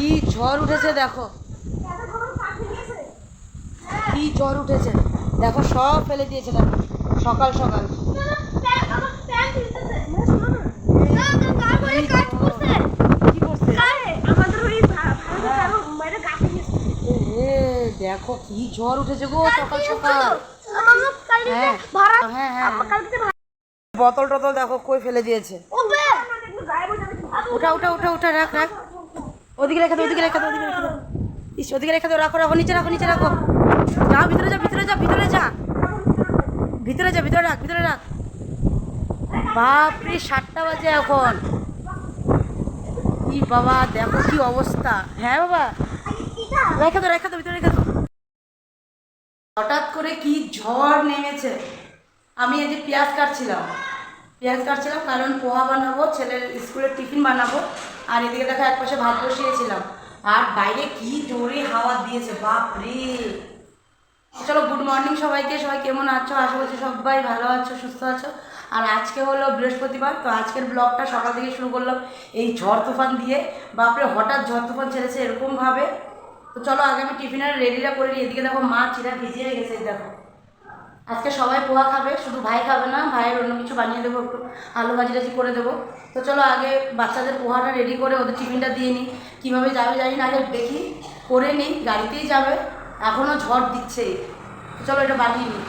কি ঝড় উঠেছে দেখো, কি ঝড় উঠেছে দেখো, সব ফেলে দিয়েছে দেখো সকাল সকাল। দেখো কি ঝড় উঠেছে গো সকাল সকাল। হ্যাঁ হ্যাঁ বোতল টোতল দেখো কই ফেলে দিয়েছে। ওটা ওটা ওটা ওটা রাখ রাখ, ওদিকে রেখে দাও, ওদিকে রেখে দাও, ওদিকে রেখে দাও, ইস ওদিকে রেখে দাও, রাখো রাখো, নিচে রাখো, নিচে রাখো, যাও ভিতরে যা, ভিতরে যা, ভিতরে যা, ভিতরে যা, ভিতরে রাখ, ভিতরে রাখ। বাপরে 7টা বাজে এখন, কি বাবা দেখো কি অবস্থা। হ্যাঁ বাবা রেখে দাও, রেখে দাও, ভিতরে রেখে দাও। হঠাৎ করে কি ঝড় নেমেছে। আমি এই যে পেঁয়াজ কাটছিলাম কারণ পোহা বানাবো, ছেলের স্কুলের টিফিন বানাবো। আর এদিকে দেখো এক পাশে ভাত বসিয়েছিলাম, আর বাইরে কি জোরে হাওয়া দিয়েছে বাপরে। চলো গুড মর্নিং সবাইকে, সবাই কেমন আছো? আশা করছি সবাই ভালো আছো, সুস্থ আছো। আর আজকে হলো বৃহস্পতিবার, তো আজকের ব্লগটা সকাল থেকে শুরু করলাম এই ঝড় তুফান দিয়ে। বাপরে হঠাৎ ঝড় তুফান ছেড়েছে এরকমভাবে। তো চলো আগে আমি টিফিনের রেডিটা করে নিই। এদিকে দেখো মা চিরা ভিজিয়ে গেছে, দেখো আজকে সবাই পোহা খাবে, শুধু ভাই খাবে না, ভাইয়ের অন্য কিছু বানিয়ে দেবো, একটু আলু ভাজি টাজি করে দেবো। তো চলো আগে বাচ্চাদের পোহাটা রেডি করে ওদের টিফিনটা দিয়ে নিই। কীভাবে যাবে জানি না, আগে দেখি করে নিই। গাড়িতেই যাবে, এখনও ঝড় দিচ্ছে, চলো এটা বানিয়ে নিই।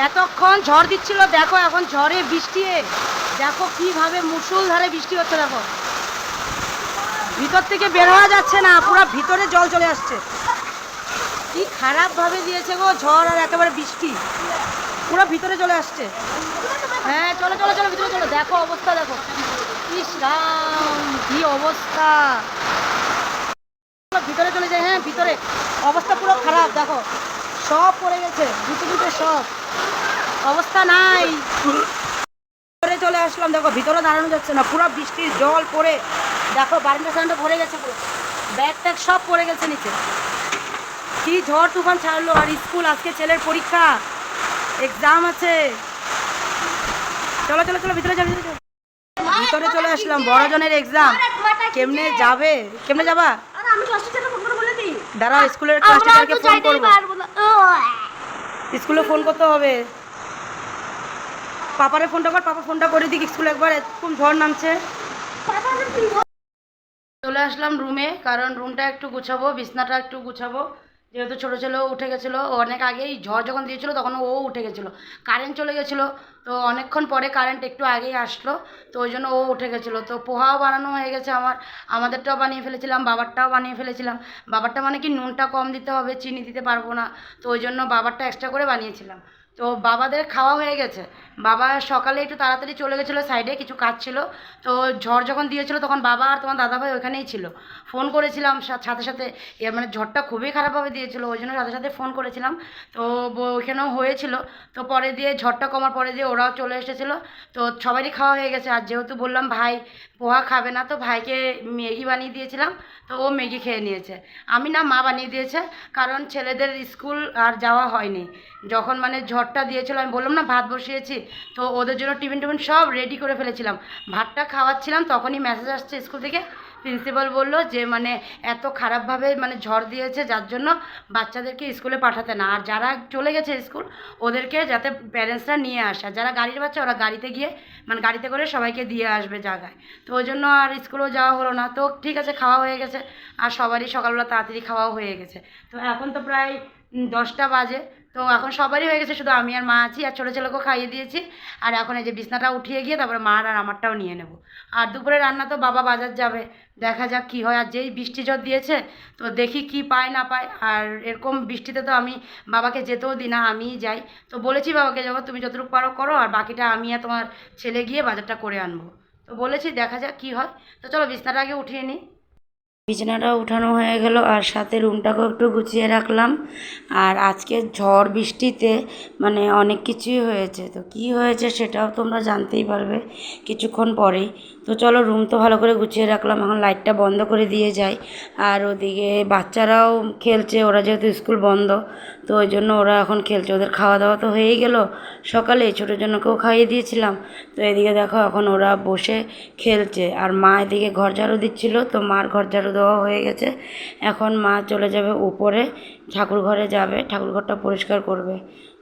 এতক্ষণ ঝড় দিচ্ছিল, দেখো এখন ঝড়ে বৃষ্টি, দেখো কিভাবে মুষলধারে বৃষ্টি হচ্ছে। দেখো ভিতর থেকে বের হওয়া যাচ্ছে না, পুরো ভিতরে জল চলে আসছে। কি খারাপ ভাবে দিয়েছে গো ঝড়, আর একেবারে বৃষ্টি পুরো ভিতরে চলে আসছে। হ্যাঁ চলো চলো চলো ভিতরে চলো, দেখো অবস্থা দেখো, ইস রাম কি অবস্থা। ভিতরে চলে যায়, হ্যাঁ ভিতরে অবস্থা পুরো খারাপ, দেখো সব পড়ে গেছে, ভিতরে সব অবস্থা নাই। ভিতরে চলে আসলাম, দেখো ভিতরে দাঁড়ানো যাচ্ছে না, পুরো বৃষ্টির জল পড়ে দেখো বারান্দা সারান্দা ভরে গেছে, পুরো ব্যাগ ট্যাগ সব পড়ে গেছে নিচে। কি ঝড় তুফান ছাড়লো। আর স্কুল আজকে ছেলের পরীক্ষা, এক্সাম আছে। চলো চলো চলো ভিতরে যাও, ভিতরে চলে আসলাম, বড়জনের এক্সাম, কেমনে যাবে, কেমনে যাবা? দাঁড়াও স্কুলের ক্লাস টিচারকে ফোন করবো, স্কুলে ফোন করতে হবে। পাপারে ফোনটা কর, পাপা ফোনটা করে দিক স্কুলে একবার, এরকম ঝড় নামছে। চলে আসলাম রুমে, কারণ রুমটা একটু গুছাবো, বিছনাটা একটু গুছাবো। যেহেতু ছোটো ছেলেও উঠে গেছিলো, অনেক আগেই ঝড় যখন দিয়েছিলো তখন ও উঠে গেছিলো, কারেন্ট চলে গেছিলো। তো অনেকক্ষণ পরে কারেন্ট একটু আগেই আসলো, তো ওই জন্য ও উঠে গেছিলো। তো পোহাও বানানো হয়ে গেছে আমাদেরটাও বানিয়ে ফেলেছিলাম, বাবারটাও বানিয়ে ফেলেছিলাম। বাবারটা মানে কি নুনটা কম দিতে হবে, চিনি দিতে পারবো না, তো ওই জন্য বাবারটা এক্সট্রা করে বানিয়েছিলাম। তো বাবাদের খাওয়া হয়ে গেছে, বাবা সকালে একটু তাড়াতাড়ি চলে গেছিলো, সাইডে কিছু কাজ ছিল। তো ঝড় যখন দিয়েছিল তখন বাবা আর তোমার দাদাভাই ওখানেই ছিল। ফোন করেছিলাম সাথে সাথে, মানে ঝড়টা খুবই খারাপভাবে দিয়েছিল, ওই জন্য সাথে সাথে ফোন করেছিলাম। তো ওইখানেও হয়েছিল। তো পরে দিয়ে ঝড়টা কমার পরে দিয়ে ওরাও চলে এসেছিলো। তো সবারই খাওয়া হয়ে গেছে। আর যেহেতু বললাম ভাই পোহা খাবে না, তো ভাইকে ম্যাগি বানিয়ে দিয়েছিলাম, তো ও ম্যাগি খেয়ে নিয়েছে। আমি না, মা বানিয়ে দিয়েছে, কারণ ছেলেদের স্কুল আর যাওয়া হয়নি। যখন মানে ঝড়টা দিয়েছিল, আমি বললাম না ভাত বসিয়েছি, তো ওদের জন্য টিফিন সব রেডি করে ফেলেছিলাম। ভাতটা খাওয়াচ্ছিলাম, তখনই মেসেজ আসছে স্কুল থেকে, প্রিন্সিপাল বলল যে মানে এত খারাপভাবে মানে ঝড় দিয়েছে, যার জন্য বাচ্চাদেরকে স্কুলে পাঠাতে না, আর যারা চলে গেছে স্কুল ওদেরকে যাতে প্যারেন্টসরা নিয়ে আসে, আর যারা গাড়ির বাচ্চা ওরা গাড়িতে গিয়ে মানে গাড়িতে করে সবাইকে দিয়ে আসবে জায়গায়। তো ওই জন্য আর স্কুলেও যাওয়া হলো না। তো ঠিক আছে, খাওয়া হয়ে গেছে, আর সবারই সকালবেলা তাড়াতাড়ি খাওয়াও হয়ে গেছে। তো এখন তো প্রায় 10টা বাজে, তো এখন সবারই হয়ে গেছে, শুধু আমি আর মা আছি, আর ছোটো ছেলেকেও খাইয়ে দিয়েছি। আর এখন এই যে বিছনাটা উঠিয়ে গিয়ে তারপরে মার আর আমারটাও নিয়ে নেব। আর দুপুরে রান্না তো বাবা বাজার যাবে, দেখা যাক কী হয়। আর যেই বৃষ্টি ঝড় দিয়েছে, তো দেখি কি পায় না পায়। আর এরকম বৃষ্টিতে তো আমি বাবাকে যেতেও দিই না, আমিই যাই। তো বলেছি বাবাকে, যাবো তুমি যতটুকু পারো করো, আর বাকিটা আমি আর তোমার ছেলে গিয়ে বাজারটা করে আনবো। তো বলেছি দেখা যাক কী হয়। তো চলো বিছনাটা আগে উঠিয়ে নিই। বিছানাটা উঠানো হয়ে গেল, আর সাথে রুমটাকেও একটু গুছিয়ে রাখলাম। আর আজকে ঝড় বৃষ্টিতে মানে অনেক কিছুই হয়েছে, তো কি হয়েছে সেটাও তোমরা জানতেই পারবে কিছুক্ষণ পরেই। তো চলো রুম তো ভালো করে গুছিয়ে রাখলাম, এখন লাইটটা বন্ধ করে দিয়ে যাই। আর ওদিকে বাচ্চারাও খেলছে, ওরা যেহেতু স্কুল বন্ধ তো ওই জন্য ওরা এখন খেলছে। ওদের খাওয়া দাওয়া তো হয়েই গেল, সকালে ছোটোর জন্যকেও খাইয়ে দিয়েছিলাম। তো এদিকে দেখো এখন ওরা বসে খেলছে, আর মা এদিকে ঘর ঝাড়ু দিচ্ছিল, তো মার ঘর ঝাড়ু দেওয়া হয়ে গেছে। এখন মা চলে যাবে উপরে, ঠাকুর ঘরে যাবে, ঠাকুর ঘরটা পরিষ্কার করবে।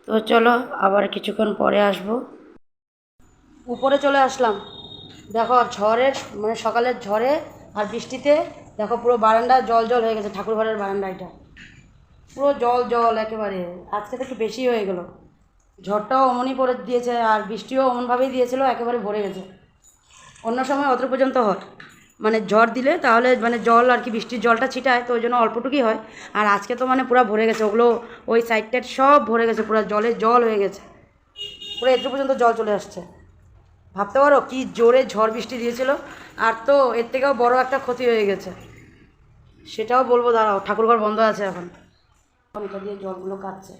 তো চলো আবার কিছুক্ষণ পরে আসবো। উপরে চলে আসলাম, দেখো ঝড়ের মানে সকালের ঝড়ে আর বৃষ্টিতে দেখো পুরো বারান্দা জল জল হয়ে গেছে। ঠাকুর ঘরের বারান্দা এটা পুরো জল জল একেবারে। আজকে তো একটু বেশি হয়ে গেল, ঝড়টাও অমনই পড়ে দিয়েছে আর বৃষ্টিও অমনভাবেই দিয়েছিল, একেবারে ভরে গেছে। অন্য সময় অত পর্যন্ত হয়, মানে ঝড় দিলে তাহলে মানে জল আর কি বৃষ্টির জলটা ছিটায়, তো ওই জন্য অল্পটুকুই হয়। আর আজকে তো মানে পুরো ভরে গেছে, ওগুলো ওই সাইড টাইড সব ভরে গেছে, পুরো জলে জল হয়ে গেছে, পুরো এত পর্যন্ত জল চলে আসছে। ভাবতে পারো কি জোরে ঝড় বৃষ্টি দিয়েছিল। আর তো এর থেকেও বড় একটা ক্ষতি হয়ে গেছে, সেটাও বলবো, দাঁড়াও। ঠাকুরঘর বন্ধ আছে এখন, এটা দিয়ে জলগুলো কাটছে।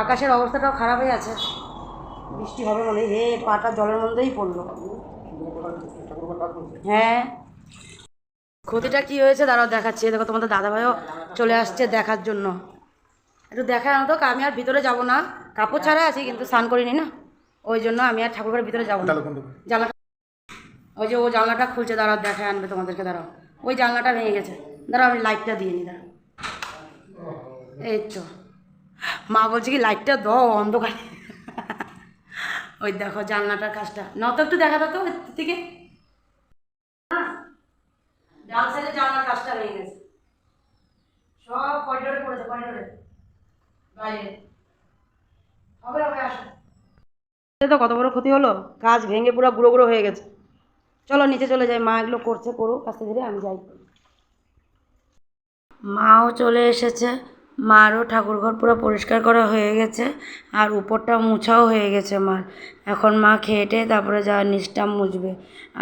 আকাশের অবস্থাটাও খারাপ হয়ে আছে, বৃষ্টি হবে বলে হে পাটা জলের মধ্যেই পড়লো। হ্যাঁ, ক্ষতিটা কি হয়েছে দাঁড়াও দেখাচ্ছি। দেখো তোমাদের দাদাভাইও চলে আসছে দেখার জন্য, একটু দেখা আনো তো। আমি আর ভিতরে যাব না, কাপড় ছাড়া আছি কিন্তু স্নান করিনি না, ওই জন্য আমি আর ঠাকুরঘরের ভিতরে যাবো না। জানলাটা ওই যে ও জানলাটা খুলছে, দাঁড়াও দেখায় আনবে তোমাদেরকে, দাঁড়াও। ওই জানলাটা ভেঙে গেছে, দাঁড়াও আমি লাইটটা দিয়ে নিই, দাঁড়াও। এই তো মা বলছে কি লাইটটা দাও অন্ধকার। ওই দেখো জানলাটার কাজটা নাও তো, একটু দেখা দাও তো থেকে। ডান সাইডে জানলার কাজটা ভেঙে গেছে, সব করিডোরে পড়েছে, করিডোরে বাইরে। হবে হবে আসো। তো কত বড় ক্ষতি হলো, কাজ ভেঙে পুরো গুঁড়ো গুঁড়ো হয়ে গেছে। চলো নিচে চলে যাই, মা এগুলো করছে করুক আস্তে ধীরে, আমি যাই। মাও চলে এসেছে, মারও ঠাকুরঘর পুরো পরিষ্কার করা হয়ে গেছে, আর উপরটা মুছাও হয়ে গেছে মার। এখন মা খেয়ে টেয়ে তারপরে যা নিচটা মুছবে।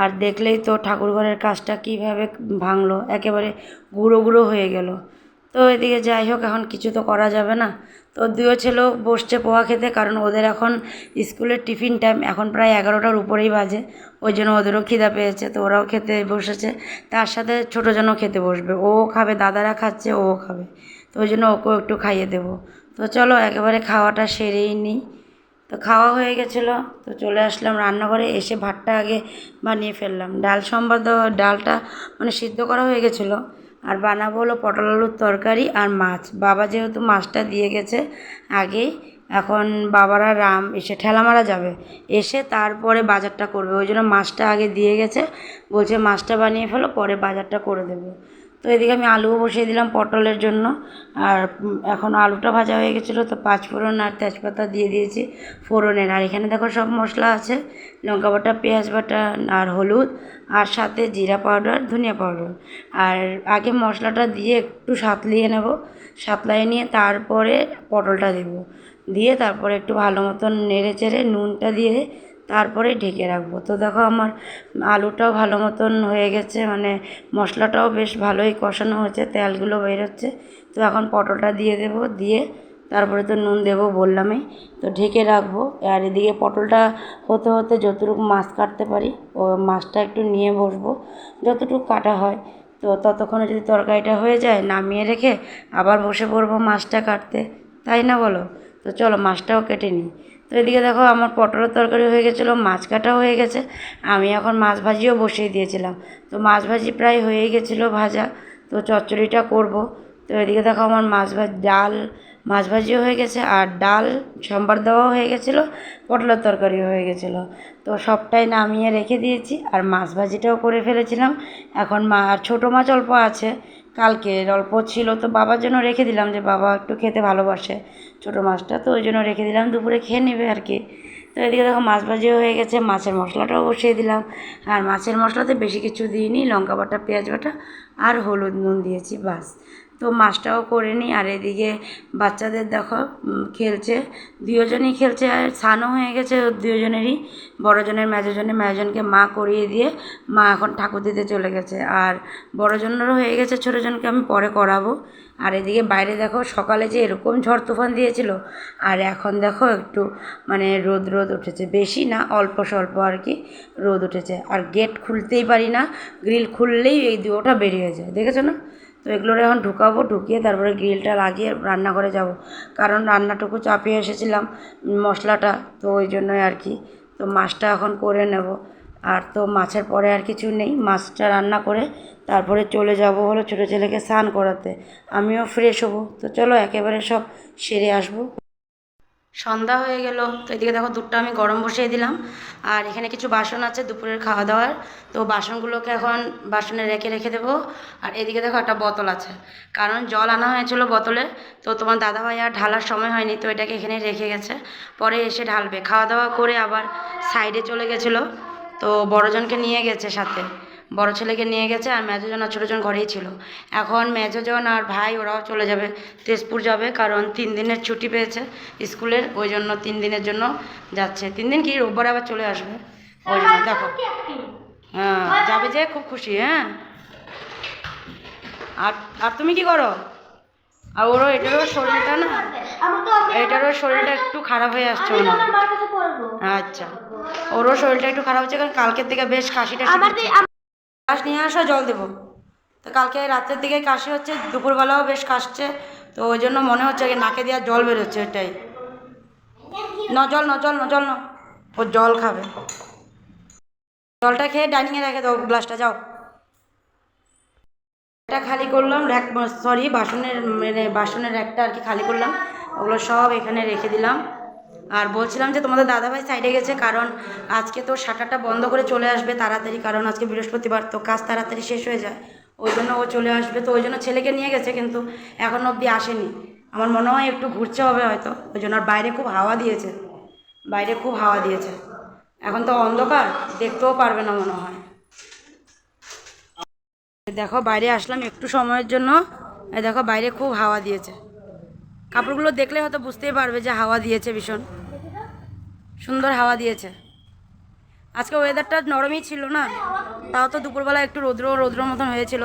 আর দেখলেই তো ঠাকুরঘরের কাজটা কীভাবে ভাঙলো, একেবারে গুঁড়ো গুঁড়ো হয়ে গেল। তো এদিকে যাই হোক, এখন কিছু তো করা যাবে না। তো দুই ছেলেও বসছে পোহা খেতে, কারণ ওদের এখন স্কুলের টিফিন টাইম, এখন প্রায় 11টার উপরেই বাজে, ওই জন্য ওদেরও খিদা পেয়েছে, তো ওরাও খেতে বসেছে। তার সাথে ছোটোজনও খেতে বসবে, ও খাবে, দাদারা খাচ্ছে, ও খাবে, তো ওই জন্য ওকেও একটু খাইয়ে দেবো। তো চলো একেবারে খাওয়াটা সেরেই নিই। তো খাওয়া হয়ে গেছিলো, তো চলে আসলাম রান্নাঘরে, এসে ভাতটা আগে বানিয়ে ফেললাম। ডাল সম্বাদ, ডালটা মানে সিদ্ধ করা হয়ে গেছিলো। আর বানাবো হলো পটল আলুর তরকারি আর মাছ। বাবা যেহেতু মাছটা দিয়ে গেছে আগেই, এখন বাবারা রাম এসে ঠেলা মারা যাবে, এসে তারপরে বাজারটা করবে, ওই জন্য মাছটা আগে দিয়ে গেছে, বলছে মাছটা বানিয়ে ফেলো পরে বাজারটা করে দেবো। তো এদিকে আমি আলুও বসিয়ে দিলাম পটলের জন্য। আর এখন আলুটা ভাজা হয়ে গেছিলো, তো পাঁচফোড়ন আর তেজপাতা দিয়ে দিয়েছি ফোড়নের। আর এখানে দেখো সব মশলা আছে, লঙ্কা বাটা, পেঁয়াজ বাটা আর হলুদ, আর সাথে জিরা পাউডার, ধনিয়া পাউডার। আর আগে মশলাটা দিয়ে একটু সাঁতলিয়ে নেব, সাঁতলিয়ে নিয়ে তারপরে পটলটা দেব, দিয়ে তারপরে একটু ভালো মতন নেড়ে চেড়ে নুনটা দিয়ে তারপরে ঢেকে রাখবো। তো দেখো আমার আলুটাও ভালো মতন হয়ে গেছে, মানে মশলাটাও বেশ ভালোই কষানো হয়েছে, তেলগুলো বেরোচ্ছে। তো এখন পটলটা দিয়ে দেব, দিয়ে তারপরে তো নুন দেবো বললামই, তো ঢেকে রাখবো। আর এদিকে পটলটা হতে হতে যতটুকু মাছ কাটতে পারি ও মাছটা একটু নিয়ে বসবো, যতটুকু কাটা হয়। তো ততক্ষণে যদি তরকারিটা হয়ে যায়, নামিয়ে রেখে আবার বসে পড়বো মাছটা কাটতে, তাই না বলো? তো চলো মাছটাও কেটে নিই। তো এদিকে দেখো আমার পটলের তরকারি হয়ে গেছিলো, মাছ কাটাও হয়ে গেছে, আমি এখন মাছ ভাজিও বসিয়ে দিয়েছিলাম। তো মাছ ভাজি প্রায় হয়েই গেছিলো ভাজা, তো চচ্চড়িটা করব। তো এদিকে দেখো আমার ডাল মাছ ভাজিও হয়ে গেছে, আর ডাল সম্বার দেওয়াও হয়ে গেছিলো, পটলের তরকারিও হয়ে গেছিলো। তো সবটাই নামিয়ে রেখে দিয়েছি, আর মাছ ভাজিটাও করে ফেলেছিলাম। এখন আর ছোটো মাছ অল্প আছে, কালকের অল্প ছিল, তো বাবার জন্য রেখে দিলাম, যে বাবা একটু খেতে ভালোবাসে ছোটো মাছটা, তো ওই জন্য রেখে দিলাম, দুপুরে খেয়ে নেবে আর কি। তো এদিকে দেখো মাছ ভাজিও হয়ে গেছে, মাছের মশলাটাও বসিয়ে দিলাম। আর মাছের মশলাতে বেশি কিছু দিইনি, লঙ্কা বাটা, পেঁয়াজ বাটা আর হলুদ নুন দিয়েছি, বাস। তো মাছটাও করে নিই। আর এদিকে বাচ্চাদের দেখো খেলছে, দুজনেই খেলছে, আর স্নানও হয়ে গেছে দুজনেরই, বড়জনের মেজোজনকে মা করিয়ে দিয়ে মা এখন ঠাকুর দিতে চলে গেছে। আর বড়জনেরও হয়ে গেছে, ছোটোজনকে আমি পরে করাবো। আর এদিকে বাইরে দেখো সকালে যে এরকম ঝড় তুফান দিয়েছিল, আর এখন দেখো একটু মানে রোদ উঠেছে, বেশি না অল্প স্বল্প আর কি রোদ উঠেছে। আর গেট খুলতেই পারি না, গ্রিল খুললেই এই দুয়োটা বেরিয়ে যায়, দেখেছো না? তো এগুলোর এখন ঢুকাবো, ঢুকিয়ে তারপরে গ্রিলটা লাগিয়ে রান্নাঘরে যাব, কারণ রান্নাটুকু চাপিয়ে এসেছিলাম মশলাটা, তো ওই জন্যই আর কি। তো মাছটা এখন করে নেব, আর তো মাছের পরে আর কিছু নেই, মাছটা রান্না করে তারপরে চলে যাব হলো ছোটো ছেলেকে স্নান করাতে, আমিও ফ্রেশ হব। তো চলো একেবারে সব সেরে আসবো। সন্ধ্যা হয়ে গেল, তো এদিকে দেখো দুধটা আমি গরম বসিয়ে দিলাম, আর এখানে কিছু বাসন আছে দুপুরের খাওয়া দাওয়ার, তো বাসনগুলোকে এখন বাসনে রেখে দেবো। আর এদিকে দেখো একটা বোতল আছে, কারণ জল আনা হয়েছিল বোতলে, তো তোমার দাদাভাই আর ঢালার সময় হয়নি, তো এটাকে এখানে রেখে গেছে, পরে এসে ঢালবে। খাওয়া দাওয়া করে আবার সাইডে চলে গেছিলো, তো বড়জনকে নিয়ে গেছে সাথে, বড় ছেলেকে নিয়ে গেছে, আর মেজোজন আর ছোটোজন ঘরেই ছিল। এখন মেজোজন আর ভাই ওরাও চলে যাবে, তেজপুর যাবে, কারণ 3 দিনের ছুটি পেয়েছে স্কুলের, ওই জন্য 3 দিনের জন্য যাচ্ছে। 3 দিন কি, রোববার আবার চলে আসবে, ওই জন্য দেখো। হ্যাঁ যাবে যে, খুব খুশি। হ্যাঁ, আর আর তুমি কি করো? আর এটারও শরীরটা না, এটারও শরীরটা একটু খারাপ হয়ে আসছে মনে হয়। আচ্ছা, ওরও শরীরটা একটু খারাপ হচ্ছে, কারণ কালকের থেকে বেশ কাশিটা কাশ নিয়ে আসো, জল দেবো। তো কালকে রাত্রের দিকে কাশি হচ্ছে, দুপুরবেলাও বেশ কাশছে, তো ওই জন্য মনে হচ্ছে নাকে দিয়ে জল বেরোচ্ছে, ওইটাই। জল ন, ও জল খাবে, জলটা খেয়ে ডাইনিংয়ে রেখে দাও গ্লাসটা, যাও। এটা খালি করলাম, বাসনের একটা আর কি খালি করলাম, ওগুলো সব এখানে রেখে দিলাম। আর বলছিলাম যে তোমাদের দাদাভাই সাইডে গেছে, কারণ আজকে তো শাটারটা বন্ধ করে চলে আসবে তাড়াতাড়ি, কারণ আজকে বৃহস্পতিবার, তো কাজ তাড়াতাড়ি শেষ হয়ে যায়, ওই জন্য ও চলে আসবে। তো ওই জন্য ছেলেকে নিয়ে গেছে, কিন্তু এখনও অবধি আসেনি। আমার মনে হয় একটু ঘুরছে হবে হয়তো, ওই জন্য। আর বাইরে খুব হাওয়া দিয়েছে, এখন তো অন্ধকার, দেখতেও পারবে না মনে হয়। দেখো বাইরে আসলাম একটু সময়ের জন্য, এই দেখো বাইরে খুব হাওয়া দিয়েছে, কাপড়গুলো দেখলে হয়তো বুঝতেই পারবে যে হাওয়া দিয়েছে, ভীষণ সুন্দর হাওয়া দিয়েছে। আজকে ওয়েদারটা নরমই ছিল না, তাও তো দুপুরবেলা একটু রৌদ্র মতন হয়েছিল,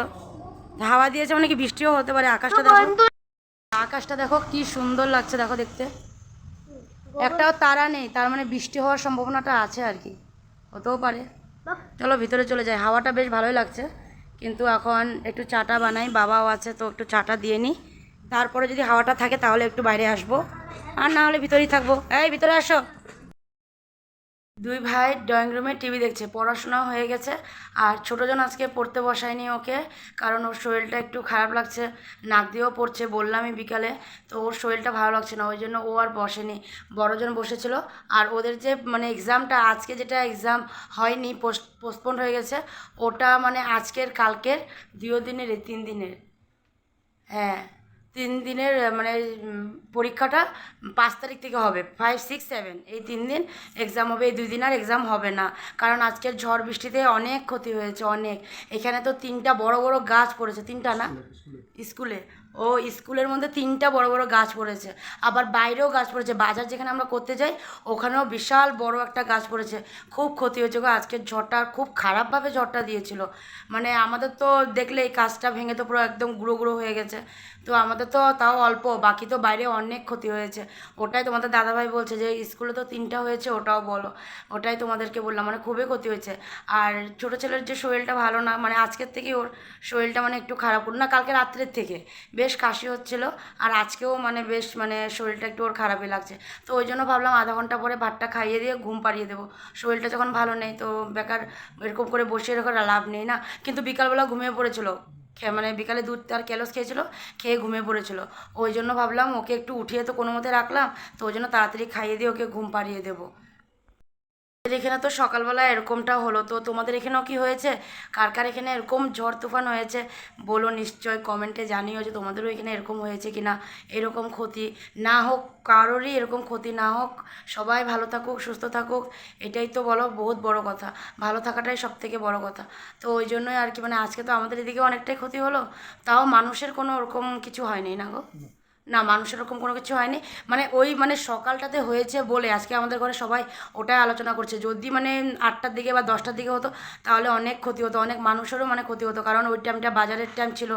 হাওয়া দিয়েছে মানে কি বৃষ্টিও হতে পারে। আকাশটা দেখো কি সুন্দর লাগছে, দেখো দেখতে, একটাও তারা নেই, তার মানে বৃষ্টি হওয়ার সম্ভাবনাটা আছে আর কি, হতেও পারে। চলো ভিতরে চলে যাই, হাওয়াটা বেশ ভালোই লাগছে, কিন্তু এখন একটু চাটা বানাই, বাবাও আছে তো একটু চাটা দিয়ে নিই, তারপরে যদি হাওয়াটা থাকে তাহলে একটু বাইরে আসবো, আর না হলে ভিতরেই থাকবো। এই ভিতরে আসো। দুই ভাই ড্রয়িং রুমে টিভি দেখছে, পড়াশোনা হয়ে গেছে। আর ছোটোজন আজকে পড়তে বসায়নি ওকে, কারণ ওর শরীরটা একটু খারাপ লাগছে, নাক দিয়েও পড়ছে, বললামই বিকালে, তো ওর শরীরটা ভালো লাগছে না, ওই জন্য ও আর বসেনি। বড়জন বসেছিল। আর ওদের যে মানে এক্সামটা আজকে, যেটা এক্সাম হয়নি, পোস্টপোন্ড হয়ে গেছে, ওটা মানে আজকের কালকের 2 দিনের 3 দিনের, হ্যাঁ 3 দিনের মানে পরীক্ষাটা 5 তারিখ থেকে হবে, 5, 6, 7 এই 3 দিন এক্সাম হবে, এই 2 দিন আর এক্সাম হবে না, কারণ আজকের ঝড় বৃষ্টিতে অনেক ক্ষতি হয়েছে, অনেক। এখানে তো 3টা বড় বড় গাছ পড়েছে, 3টা না, স্কুলে, ও স্কুলের মধ্যে 3টা বড় বড় গাছ পড়েছে, আবার বাইরেও গাছ পড়েছে, বাজার যেখানে আমরা করতে যাই ওখানেও বিশাল বড় একটা গাছ পড়েছে, খুব ক্ষতি হয়েছে গো। আজকের ঝড়টা খুব খারাপভাবে ঝড়টা দিয়েছিল, মানে আমাদের তো দেখলে এই কাজটা ভেঙে তো পুরো একদম গুঁড়ো গুঁড়ো হয়ে গেছে, তো আমাদের তো তাও অল্প, বাকি তো বাইরে অনেক ক্ষতি হয়েছে। ওটাই তোমাদের দাদাভাই বলছে যে স্কুলে তো 3টা হয়েছে, ওটাও বলো, ওটাই তোমাদেরকে বললাম, মানে খুবই ক্ষতি হয়েছে। আর ছোটো ছেলের যে শরীরটা ভালো না, মানে আজকের থেকে ওর শরীরটা মানে একটু খারাপ, না কালকে রাত্রের থেকে বেশ কাশি হচ্ছিল, আর আজকেও মানে বেশ মানে শরীরটা একটু ওর খারাপই লাগছে, তো ওই জন্য ভাবলাম আধা ঘন্টা পরে ভাতটা খাইয়ে দিয়ে ঘুম পাড়িয়ে দেবো, শরীরটা যখন ভালো নেই তো বেকার এরকম করে বসে এরকম লাভ নেই না। কিন্তু বিকালবেলা ঘুমিয়ে পড়েছিল, মানে বিকালে দুধ আর ক্যালোস খেয়েছিল, খেয়ে ঘুমিয়ে পড়েছিল, ওই জন্য ভাবলাম ওকে একটু উঠিয়ে তো কোনো মতে রাখলাম, তো ওই জন্য তাড়াতাড়ি খাইয়ে দিয়ে ওকে ঘুম পাড়িয়ে দেবো। এখানে তো সকালবেলা এরকমটা হলো, তো তোমাদের এখানেও কি হয়েছে? কার কার এখানে এরকম ঝড় তুফান হয়েছে বলো নিশ্চয়, কমেন্টে জানিও যে তোমাদেরও এখানে এরকম হয়েছে কি না। এরকম ক্ষতি না হোক, কারোরই এরকম ক্ষতি না হোক, সবাই ভালো থাকুক, সুস্থ থাকুক, এটাই তো বলো বহুত বড় কথা। ভালো থাকাটাই সব থেকে বড় কথা। তো ওই জন্যই আর কি, মানে আজকে তো আমাদের এদিকে অনেকটাই ক্ষতি হলো, তাও মানুষের কোনো ওরকম কিছু হয়নি না গো। না, মানুষের ওরকম কোনো কিছু হয়নি। মানে ওই মানে সকালটাতে হয়েছে বলে আজকে আমাদের ঘরে সবাই ওটাই আলোচনা করছে। যদি মানে 8টার দিকে বা 10টার দিকে হতো তাহলে অনেক ক্ষতি হতো, অনেক মানুষেরও মানে ক্ষতি হতো, কারণ ওই টাইমটা বাজারের টাইম ছিল,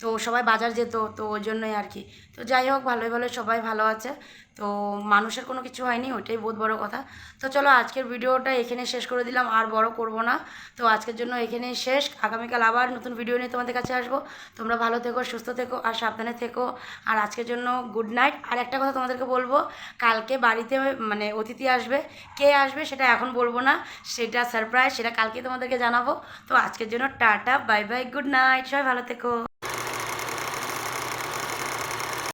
তো সবাই বাজার যেত, তো ওই জন্যই আর কি। তো যাই হোক, ভালোই ভালো সবাই ভালো আছে। তো মানুষের কোনো কিছু হয়নি, ওইটাই বহুত বড় কথা। তো চলো আজকের ভিডিওটা এখানে শেষ করে দিলাম, আর বড় করব না। তো আজকের জন্য এখানেই শেষ, আগামীকাল আবার নতুন ভিডিও নিয়ে তোমাদের কাছে আসবো। তোমরা ভালো থেকো, সুস্থ থেকো আর সাবধানে থেকো। আর আজকের জন্য গুড নাইট। আর একটা কথা তোমাদেরকে বলবো, কালকে বাড়িতে মানে অতিথি আসবে, কে আসবে সেটা এখন বলবো না, সেটা সারপ্রাইজ, সেটা কালকে তোমাদেরকে জানাবো। তো আজকের জন্য tata, bye bye, good night, সবাই ভালো থেকো।